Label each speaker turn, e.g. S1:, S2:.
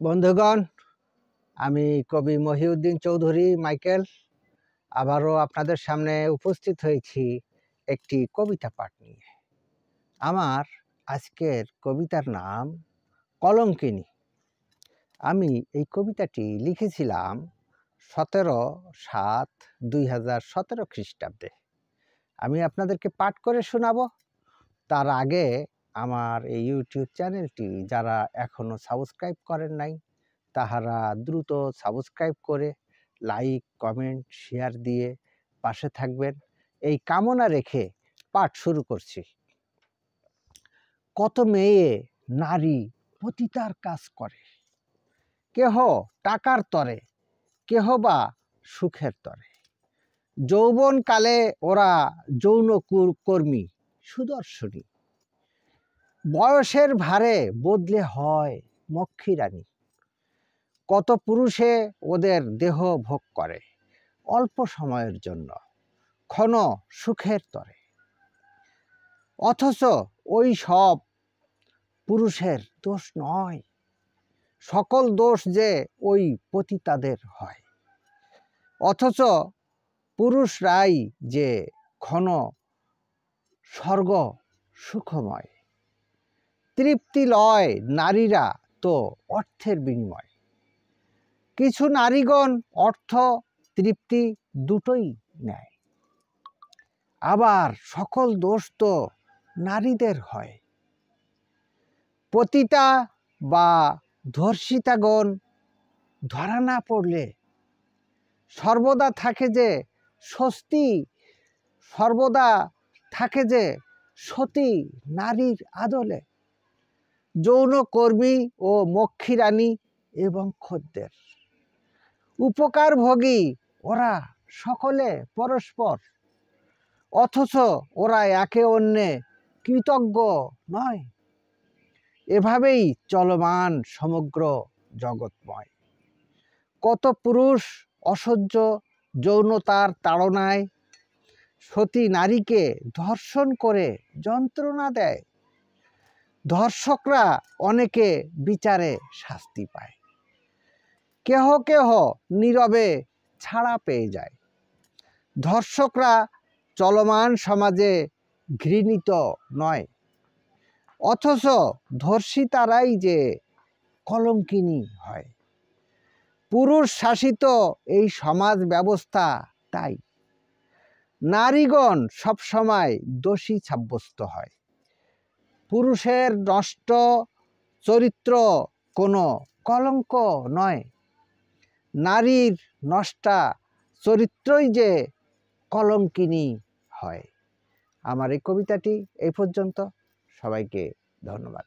S1: বন্ধুগণ, আমি কবি মহিউদ্দিন চৌধুরী মাইকেল আবারও আপনাদের সামনে উপস্থিত হয়েছি একটি কবিতা পাঠ নিয়ে। আমার আজকের কবিতার নাম কলঙ্কিনী। আমি এই কবিতাটি লিখেছিলাম 17/7/2017 খ্রিস্টাব্দে। আমি আপনাদেরকে পাঠ করে শোনাবো। তার আগে আমার এই ইউটিউব চ্যানেলটি যারা এখনও সাবস্ক্রাইব করেন নাই তাহারা দ্রুত সাবস্ক্রাইব করে লাইক, কমেন্ট, শেয়ার দিয়ে পাশে থাকবেন, এই কামনা রেখে পাঠ শুরু করছি। কত মেয়ে নারী পতিতার কাজ করে, কেহ টাকার তরে, কেহ বা সুখের তরে। যৌবনকালে ওরা যৌন কর্মী সুদর্শনী, বয়সের ভারে বদলে হয় মক্ষী রানী। কত পুরুষে ওদের দেহ ভোগ করে অল্প সময়ের জন্য ক্ষণ সুখের তরে। অথচ ওই সব পুরুষের দোষ নয়, সকল দোষ যে ওই পতিতাদের হয়। অথচ পুরুষরাই যে ক্ষণ স্বর্গ সুখময়, তৃপ্তি লয় নারীরা তো অর্থের বিনিময়। কিছু নারীগণ অর্থ তৃপ্তি দুটোই নেয়, আবার সকল দোষ তো নারীদের হয়। পতিতা বা ধর্ষিতাগণ ধরা না পড়লে সর্বদা থাকে যে স্বস্তি, সর্বদা থাকে যে সতী নারীর আদলে। যৌনকর্মী ও মক্ষী রানী এবং খদ্দের উপকারভোগী ওরা সকলে পরস্পর, অথচ ওরা একে অন্যে কৃতজ্ঞ নয়। এভাবেই চলমান সমগ্র জগৎময়। কত পুরুষ অসহ্য যৌনতার তাড়নায় সতী নারীকে ধর্ষণ করে যন্ত্রণা দেয়। ধর্ষকরা অনেকে বিচারে শাস্তি পায়, কেহ কেহ নীরবে ছাড়া পেয়ে যায়। ধর্ষকরা চলমান সমাজে ঘৃণিত নয়, অথচ ধর্ষিতারাই যে কলঙ্কিনী হয়। পুরুষ শাসিত এই সমাজ ব্যবস্থা, তাই নারীগণ সবসময় দোষী সাব্যস্ত হয়। পুরুষের নষ্ট চরিত্র কোনো কলঙ্ক নয়, নারীর নষ্টা চরিত্রই যে কলঙ্কিনী হয়। আমার এই কবিতাটি এই পর্যন্ত। সবাইকে ধন্যবাদ।